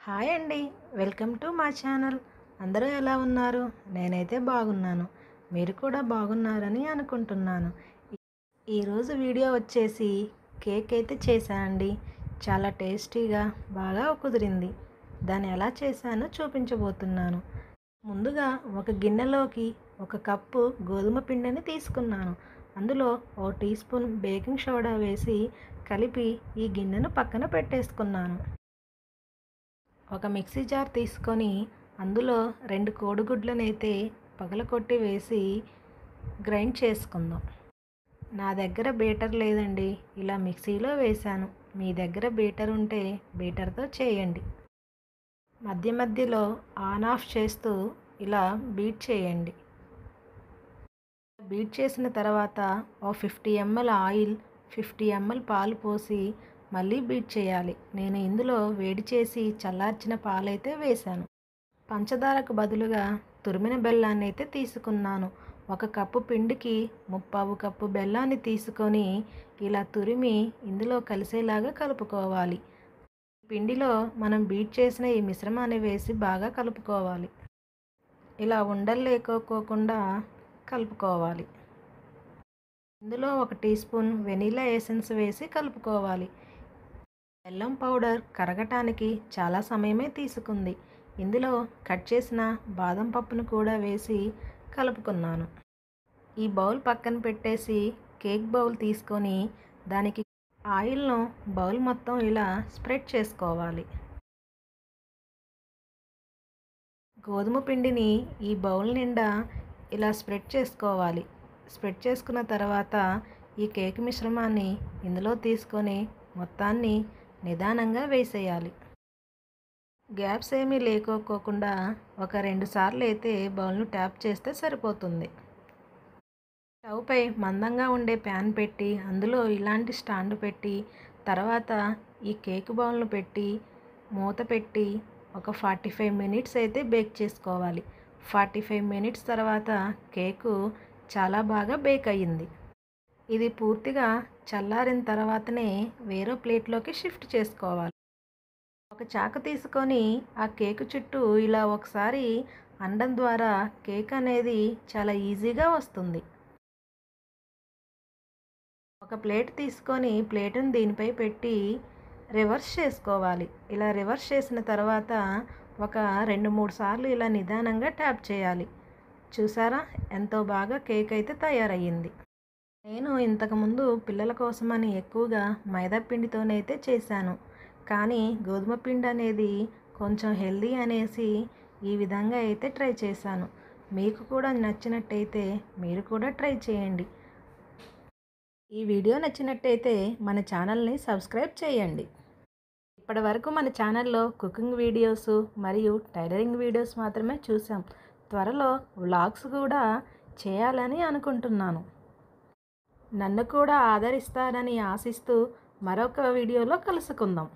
Hi అండి. Welcome to మా channel. అందరూ ఎలా ఉన్నారు? నేనైతే బాగున్నాను. మీరు కూడా బాగున్నారని అనుకుంటున్నాను. ఈరోజు వీడియో వచ్చేసి కేక్ అయితే చేశానండి. చాలా టేస్టీగా బాగా కుదిరింది. దాన్ని ఎలా చేశానో చూపించబోతున్నాను. ముందుగా ఒక గిన్నెలోకి 1 కప్పు గోధుమ పిండిని తీసుకున్నాను. అందులో 1 టీ స్పూన్ బేకింగ్ సోడా వేసి కలిపి ఈ గిన్నెను పక్కన పెట్టేసుకున్నాను. ఒక మిక్సీ జార్ తీసుకొని అందులో 2 కోడిగుడ్లనైతే పగలకొట్టి వేసి గ్రైండ్ చేసుకుందాం. నా దగ్గర బీటర్ లేదండి, ఇలా మిక్సీలో వేశాను. మీ దగ్గర బీటర్ ఉంటే బీటర్తో చేయండి. మధ్య మధ్యలో ఆన్ ఆఫ్ చేస్తూ ఇలా బీట్ చేయండి. బీట్ చేసిన తర్వాత 50 ml ఆయిల్, 50 ml పాలు పోసి మళ్ళీ బీట్ చేయాలి. నేను ఇందులో వేడి చేసి చల్లార్చిన పాలైతే వేశాను. పంచదారకు బదులుగా తురిమిన బెల్లాన్ని అయితే తీసుకున్నాను. 1 కప్పు పిండికి 3/4 కప్పు బెల్లాన్ని తీసుకొని ఇలా తురిమి ఇందులో కలిసేలాగా కలుపుకోవాలి. పిండిలో మనం బీట్ చేసిన ఈ మిశ్రమాన్ని వేసి బాగా కలుపుకోవాలి. ఇలా ఉండలు లేకోకుండా కలుపుకోవాలి. ఇందులో 1 టీ స్పూన్ వెనీలా ఎసెన్స్ వేసి కలుపుకోవాలి. బెల్లం పౌడర్ కరగటానికి చాలా సమయమే తీసుకుంది. ఇందులో కట్ చేసిన బాదం పప్పును కూడా వేసి కలుపుకున్నాను. ఈ బౌల్ పక్కన పెట్టేసి కేక్ బౌల్ తీసుకొని దానికి ఆయిల్ను బౌల్ మొత్తం ఇలా స్ప్రెడ్ చేసుకోవాలి. గోధుమ పిండిని ఈ బౌల్ నిండా ఇలా స్ప్రెడ్ చేసుకోవాలి. స్ప్రెడ్ చేసుకున్న తర్వాత ఈ కేక్ మిశ్రమాన్ని ఇందులో తీసుకొని మొత్తాన్ని నిదానంగా వేసేయాలి. గ్యాప్స్ ఏమీ లేకోకుండా ఒక 2 సార్లు అయితే బౌల్ను ట్యాప్ చేస్తే సరిపోతుంది. స్టవ్ పై మందంగా ఉండే ప్యాన్ పెట్టి అందులో ఇలాంటి స్టాండ్ పెట్టి తర్వాత ఈ కేక్ బౌల్ను పెట్టి మూత పెట్టి ఒక 45 మినిట్స్ అయితే బేక్ చేసుకోవాలి. 45 మినిట్స్ తర్వాత కేకు చాలా బాగా బేక్ అయ్యింది. ఇది పూర్తిగా చల్లారిన తర్వాతనే వేరే ప్లేట్లోకి షిఫ్ట్ చేసుకోవాలి. ఒక చాకు తీసుకొని ఆ కేకు చుట్టూ ఇలా ఒకసారి అనడం ద్వారా కేక్ అనేది చాలా ఈజీగా వస్తుంది. ఒక ప్లేట్ తీసుకొని ప్లేటును దీనిపై పెట్టి రివర్స్ చేసుకోవాలి. ఇలా రివర్స్ చేసిన తర్వాత ఒక 2-3 సార్లు ఇలా నిదానంగా ట్యాప్ చేయాలి. చూసారా ఎంతో బాగా కేక్ అయితే తయారయ్యింది. నేను ఇంతకుముందు పిల్లల కోసమని ఎక్కువగా మైదా పిండితోనైతే చేశాను. కానీ గోధుమ పిండి అనేది కొంచెం హెల్దీ అనేసి ఈ విధంగా అయితే ట్రై చేశాను. మీకు కూడా నచ్చినట్టయితే మీరు కూడా ట్రై చేయండి. ఈ వీడియో నచ్చినట్టయితే మన ఛానల్ని సబ్స్క్రైబ్ చేయండి. ఇప్పటి వరకు మన ఛానల్లో కుకింగ్ వీడియోస్ మరియు టైలరింగ్ వీడియోస్ మాత్రమే చూసాం. త్వరలో వ్లాగ్స్ కూడా చేయాలని అనుకుంటున్నాను. నన్ను కూడా ఆదరిస్తారని ఆశిస్తూ మరొక వీడియోలో కలుసుకుందాం.